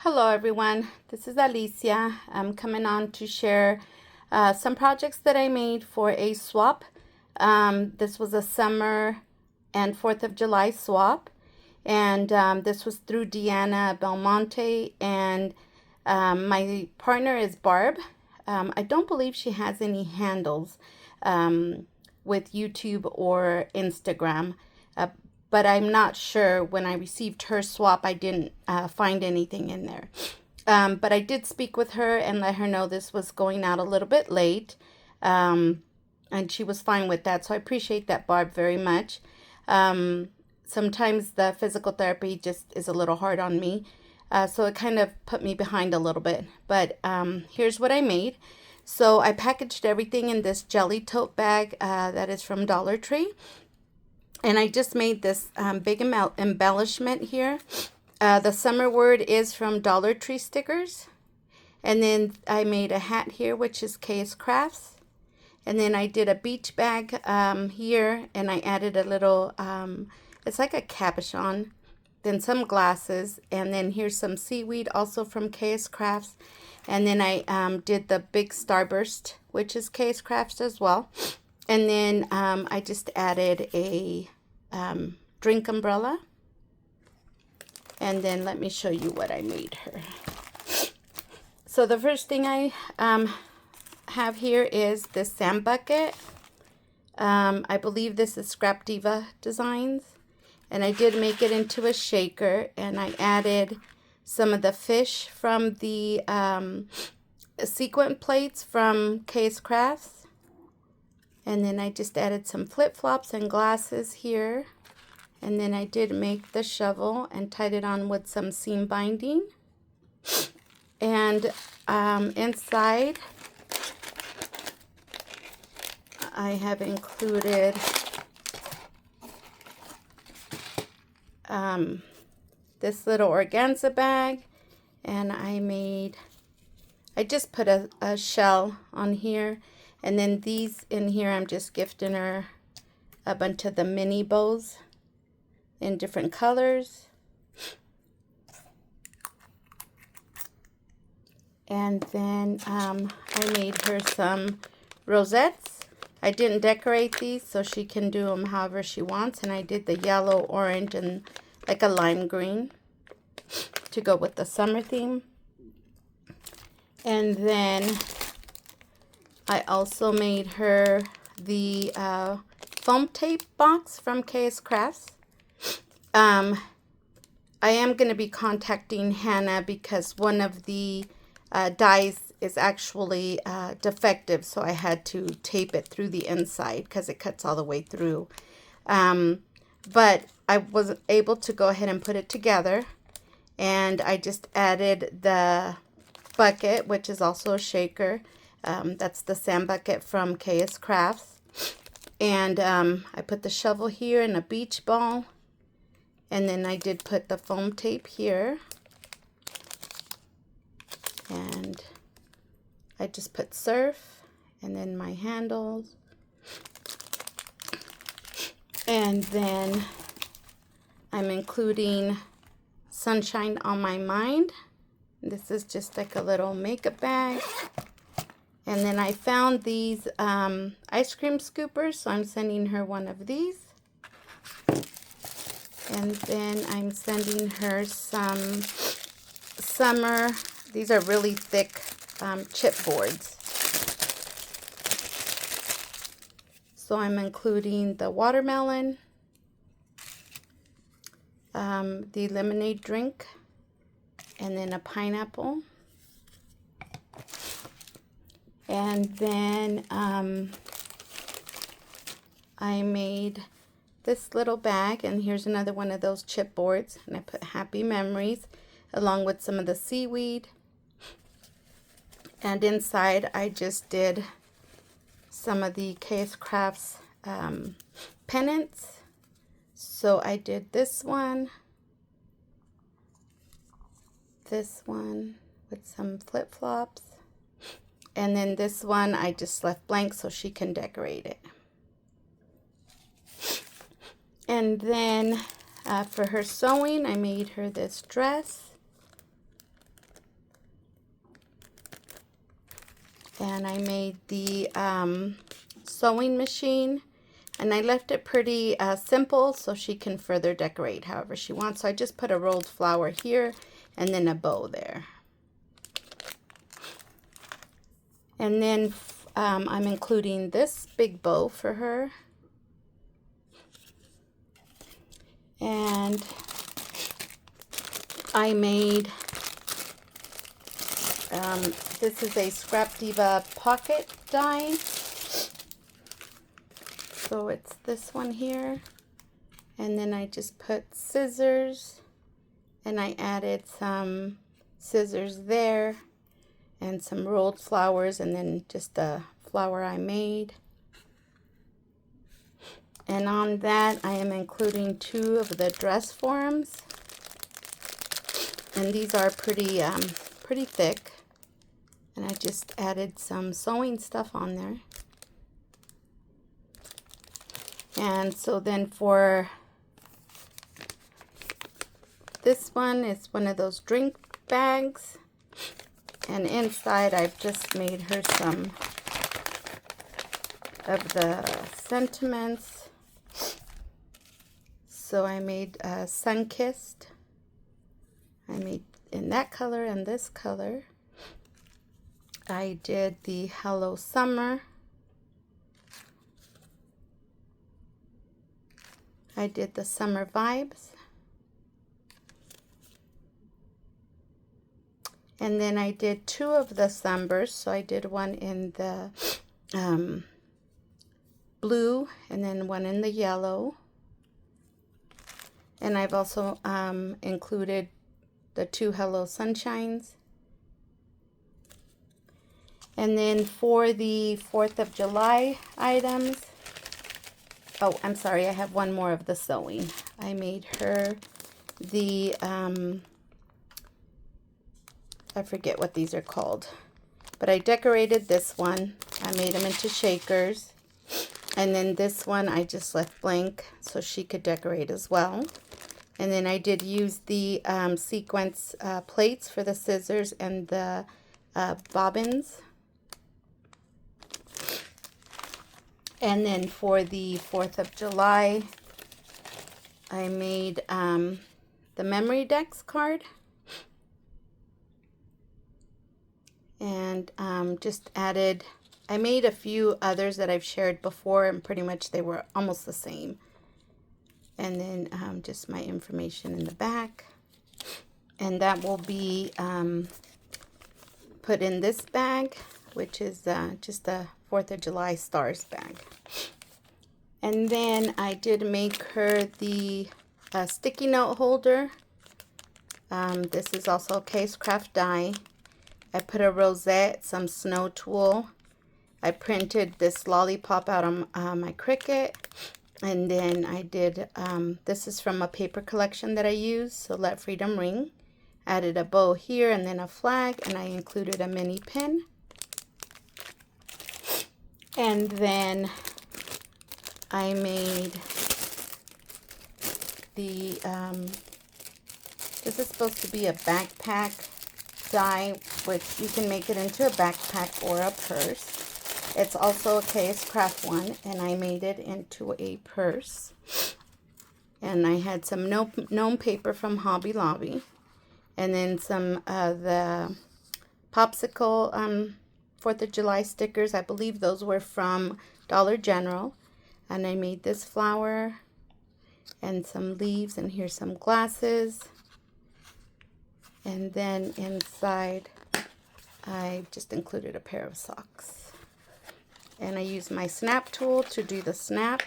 Hello everyone, this is Alicia. I'm coming on to share some projects that I made for a swap. This was a summer and 4th of July swap, and this was through Deanna Belmonte, and my partner is Barb. I don't believe she has any handles with YouTube or Instagram. But I'm not sure. When I received her swap, I didn't find anything in there. But I did speak with her and let her know this was going out a little bit late. And she was fine with that. So I appreciate that, Barb, very much. Sometimes the physical therapy just is a little hard on me. So it kind of put me behind a little bit. But here's what I made. So I packaged everything in this jelly tote bag that is from Dollar Tree. And I just made this big embellishment here. The summer word is from Dollar Tree stickers. And then I made a hat here, which is KS Crafts. And then I did a beach bag here, and I added a little, it's like a cabochon. Then some glasses, and then here's some seaweed, also from KS Crafts. And then I did the big starburst, which is KS Crafts as well. And then I just added a drink umbrella. And then let me show you what I made her. So the first thing I have here is this sand bucket. I believe this is Scrap Diva Designs. And I did make it into a shaker. And I added some of the fish from the sequin plates from KS Crafts. And then I just added some flip-flops and glasses here. And then I did make the shovel and tied it on with some seam binding. And inside, I have included this little organza bag. And I just put a shell on here. And then these in here, I'm just gifting her a bunch of the mini bows in different colors. And then I made her some rosettes. I didn't decorate these, so she can do them however she wants. And I did the yellow, orange, and like a lime green to go with the summer theme. And then I also made her the foam tape box from KS Crafts. I am going to be contacting Hannah because one of the dies is actually defective, so I had to tape it through the inside because it cuts all the way through. But I was able to go ahead and put it together, and I just added the bucket, which is also a shaker. That's the sand bucket from KS Crafts. And I put the shovel here and a beach ball. And then I did put the foam tape here. And I just put surf. And then my handles. And then I'm including Sunshine on My Mind. This is just like a little makeup bag. And then I found these ice cream scoopers, so I'm sending her one of these. And then I'm sending her some summer, these are really thick chipboards. So I'm including the watermelon, the lemonade drink, and then a pineapple. And then I made this little bag, and here's another one of those chipboards, and I put happy memories along with some of the seaweed. And inside I just did some of the KS Crafts pennants. So I did this one with some flip-flops. And then this one I just left blank so she can decorate it. And then for her sewing, I made her this dress. And I made the sewing machine, and I left it pretty simple so she can further decorate however she wants. So I just put a rolled flower here and then a bow there. And then I'm including this big bow for her. And I made, this is a Scrap Diva pocket die. So it's this one here. And then I just put scissors, and I added some scissors there and some rolled flowers, and then just the flower I made. And on that I am including 2 of the dress forms, and these are pretty pretty thick, and I just added some sewing stuff on there. And so then for this one, it's one of those drink bags, and inside I've just made her some of the sentiments. So I made Sun-Kissed. I made in that color and this color. I did the Hello Summer. I did the Summer Vibes. And then I did 2 of the sunbursts. So I did one in the blue and then one in the yellow. And I've also included the 2 Hello Sunshines. And then for the 4th of July items, oh, I'm sorry, I have one more of the sewing. I made her the, I forget what these are called, but I decorated this one. I made them into shakers. And then this one I just left blank so she could decorate as well. And then I did use the sequence plates for the scissors and the bobbins. And then for the 4th of July, I made the Memory Decks card. And just added, I made a few others that I've shared before, and pretty much they were almost the same. And then just my information in the back. And that will be put in this bag, which is just a 4th of July stars bag. And then I did make her the sticky note holder. This is also a Case Craft die. I put a rosette, some snow tulle. I printed this lollipop out on my Cricut. And then I did, this is from a paper collection that I used, so Let Freedom Ring. Added a bow here and then a flag, and I included a mini pin. And then I made the, this is supposed to be a backpack die, which you can make it into a backpack or a purse. It's also a KS Craft one, and I made it into a purse. And I had some gnome paper from Hobby Lobby, and then some the popsicle 4th of July stickers. I believe those were from Dollar General. And I made this flower and some leaves, and here's some glasses. And then inside I just included a pair of socks. And I used my snap tool to do the snap.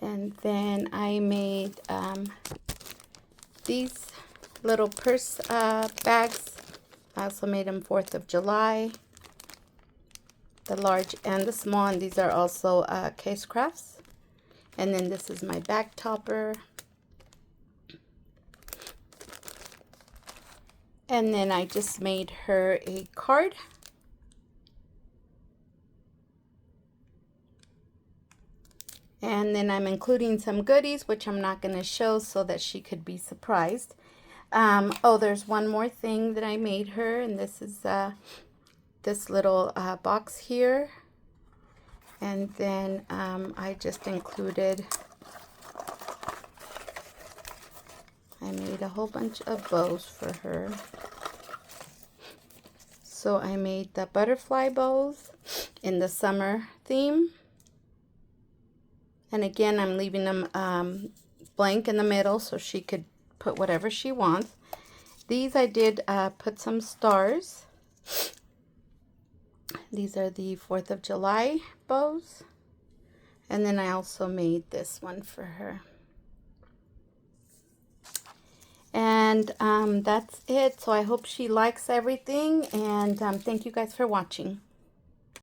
And then I made these little purse bags. I also made them 4th of July. The large and the small, and these are also Case Crafts. And then this is my bag topper. And then I just made her a card. And then I'm including some goodies, which I'm not going to show so that she could be surprised. Oh, there's one more thing that I made her, and this is this little box here. And then I just included, I made a whole bunch of bows for her. So I made the butterfly bows in the summer theme. And again, I'm leaving them blank in the middle so she could put whatever she wants. These I did put some stars. These are the 4th of July bows. And then I also made this one for her. And that's it. So I hope she likes everything. And thank you guys for watching.